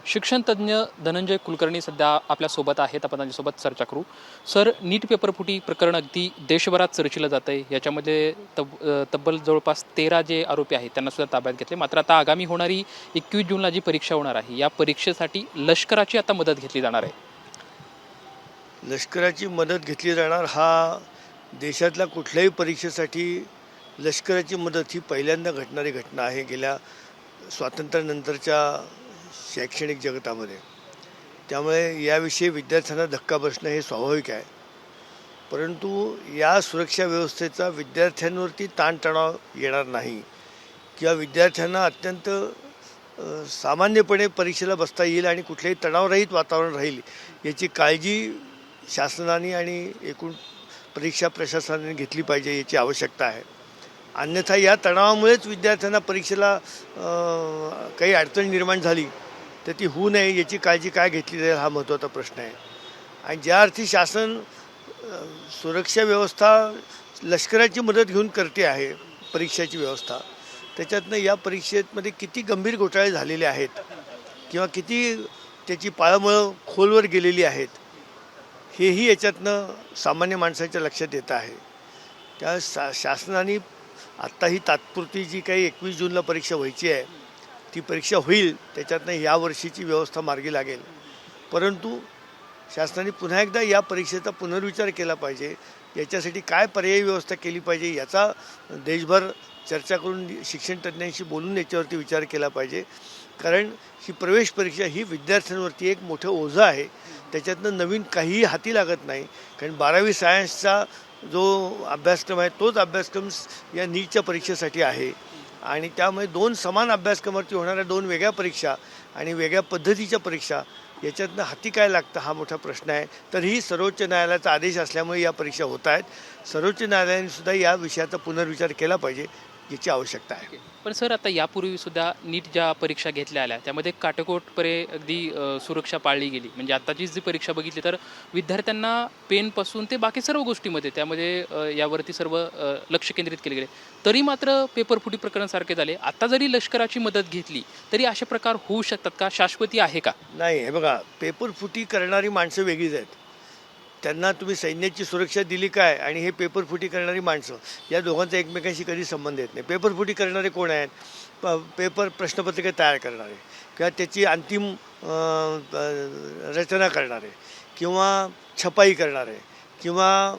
शिक्षण तज्ञ धनंजय कुलकर्णी सध्या आपल्यासोबत आहेत. आपण त्यांच्यासोबत चर्चा करू. सर, नीट पेपरफुटी प्रकरण अगदी देशभरात चर्चिलं जात आहे. याच्यामध्ये तब्बल जवळपास 13 जे आरोपी आहेत त्यांना सुद्धा ताब्यात घेतले. मात्र आता आगामी होणारी 21 जूनला जी परीक्षा होणार आहे या परीक्षेसाठी लष्कराची आता मदत घेतली जाणार आहे. लष्कराची मदत घेतली जाणार. हा देशातल्या कुठल्याही परीक्षेसाठी लष्कराची मदत ही पहिल्यांदा घडणारी घटना आहे गेल्या स्वातंत्र्यानंतरच्या शैक्षणिक जगतामध्ये. त्यामुळे याविषयी विद्यार्थ्यांना धक्का बसणं हे स्वाभाविक आहे. परंतु या सुरक्षा व्यवस्थेचा विद्यार्थ्यांवरती ताणतणाव येणार नाही किंवा विद्यार्थ्यांना अत्यंत सामान्यपणे परीक्षेला बसता येईल आणि कुठल्याही तणावरहित वातावरण राहील याची काळजी शासनाने आणि एकूण परीक्षा प्रशासनाने घेतली पाहिजे याची आवश्यकता आहे. अन्यथा या तणावामुळेच विद्यार्थ्यांना परीक्षेला काही अडचण निर्माण झाली तर ती होऊ नये याची काळजी काय घेतली जाईल हा महत्त्वाचा प्रश्न आहे. आणि ज्या अर्थी शासन सुरक्षा व्यवस्था लष्कराची मदत घेऊन करते आहे परीक्षेची व्यवस्था, त्याच्यातनं या परीक्षेमध्ये किती गंभीर घोटाळे झालेले आहेत किंवा किती त्याची पाळंमुळं खोलवर गेलेली आहेत हेही याच्यातनं सामान्य माणसाच्या लक्षात येत आहे. त्या शासनाने आत्ता ही तात्पुरती जी काही 21 जूनला परीक्षा व्हायची आहे ती परीक्षा होईल, त्याच्यातनं या वर्षीची व्यवस्था मार्गी लागेल. परंतु शासनाने पुन्हा एकदा या परीक्षेचा पुनर्विचार केला पाहिजे. याच्यासाठी काय पर्यायी व्यवस्था केली पाहिजे याचा देशभर चर्चा करून शिक्षण तज्ज्ञांशी बोलून याच्यावरती विचार केला पाहिजे. कारण ही प्रवेश परीक्षा ही विद्यार्थ्यांवरती एक मोठं ओझं आहे. त्याच्यातनं नवीन काहीही हाती लागत नाही. कारण 12वी सायन्सचा जो अभ्यासक्रम आहे तोच अभ्यासक्रम या नीटच्या परीक्षेसाठी आहे आणि त्यामुळे दोन समान अभ्यासक्रमावरती होणाऱ्या दोन वेगळ्या परीक्षा आणि वेगळ्या पद्धतीच्या परीक्षा याच्यातनं हाती काय लागतं हा मोठा प्रश्न आहे. तरीही सर्वोच्च न्यायालयाचा आदेश असल्यामुळे या परीक्षा होत आहेत. सर्वोच्च न्यायालयाने सुद्धा या विषयाचा पुनर्विचार केला पाहिजे याची आवश्यकता आहे. पण सर, आता यापूर्वी सुद्धा नीट ज्या परीक्षा घेतल्या आल्या त्यामध्ये काटेकोरपणे अगदी सुरक्षा पाळली गेली. म्हणजे आत्ताची जी परीक्षा बघितली तर विद्यार्थ्यांना पेनपासून ते बाकी सर्व गोष्टीमध्ये त्यामध्ये यावरती सर्व लक्ष केंद्रित केले गेले. तरी मात्र पेपरफुटी प्रकरणासारखे झाले. आता जरी लष्कराची मदत घेतली तरी असे प्रकार होऊ शकतात का? शाश्वती आहे का? नाही, हे बघा, पेपरफुटी करणारी माणसं वेगळीच आहेत. त्यांना तुम्ही सैन्याची सुरक्षा दिली काय आणि हे पेपरफुटी करणारी माणसं या दोघांचा एकमेकांशी कधी संबंध येत नाही. पेपरफुटी करणारे कोण आहेत? प्रश्नपत्रिका तयार करणारे किंवा त्याची अंतिम रचना करणारे किंवा छपाई करणारे किंवा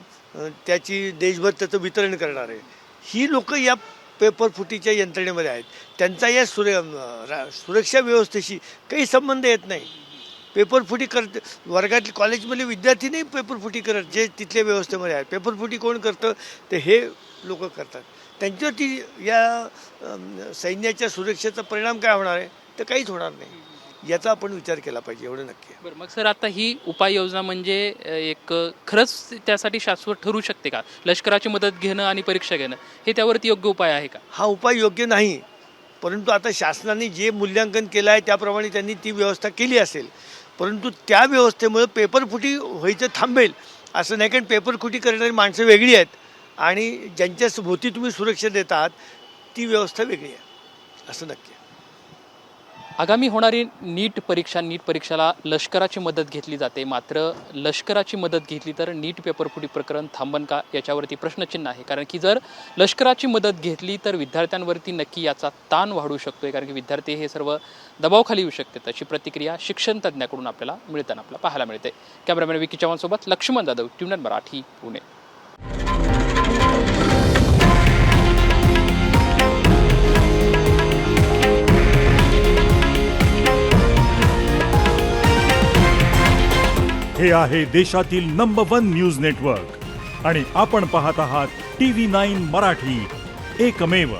त्याची देशभर त्याचं वितरण करणारे ही लोक या पेपरफुटीच्या यंत्रणेमध्ये आहेत. त्यांचा या सुरक्षा व्यवस्थेशी काही संबंध येत नाही. पेपरफुटी करते वर्गातले कॉलेजमधले विद्यार्थी नाही पेपरफुटी करत, जे तिथल्या व्यवस्थेमध्ये आहेत. पेपरफुटी कोण करतं तर हे लोक करतात. त्यांच्यावरती या सैन्याच्या सुरक्षेचा परिणाम काय होणार आहे तर काहीच होणार नाही. याचा आपण विचार केला पाहिजे, एवढं नक्की आहे. बरं, मग सर, आता ही उपाययोजना म्हणजे एक खरंच त्यासाठी शाश्वत ठरू शकते का? लष्कराची मदत घेणं आणि परीक्षा घेणं हे त्यावरती योग्य उपाय आहे का? हा उपाय योग्य नाही. परंतु आता शासनाने जे मूल्यांकन केलं आहे त्याप्रमाणे त्यांनी ती व्यवस्था केली असेल. परंतु त्या व्यवस्थेमुळे पेपरफुटी व्हायचं थांबेल असं नाही. कारण पेपरफुटी करणारी माणसं वेगळी आहेत आणि ज्यांच्या भोवती तुम्ही सुरक्षा देत आहात ती व्यवस्था वेगळी आहे, असं नक्की आहे. आगामी होणारी नीट परीक्षेला लष्कराची मदत घेतली जाते. मात्र लष्कराची मदत घेतली तर नीट पेपरफुटी प्रकरण थांबन का याच्यावरती प्रश्नचिन्ह आहे. कारण की जर लष्कराची मदत घेतली तर विद्यार्थ्यांवरती नक्की याचा ताण वाढू शकतोय. कारण की विद्यार्थी हे सर्व दबावाखाली येऊ शकते. अशी प्रतिक्रिया शिक्षण तज्ज्ञाकडून आपल्याला पाहायला मिळते. कॅमेरामॅन विकी चव्हाणसोबत लक्ष्मण जाधव, ट्यून मराठी, पुणे. हे आहे देशातील नंबर 1 न्यूज नेटवर्क आणि आपण पाहत आहात TV9 मराठी, एकमेव.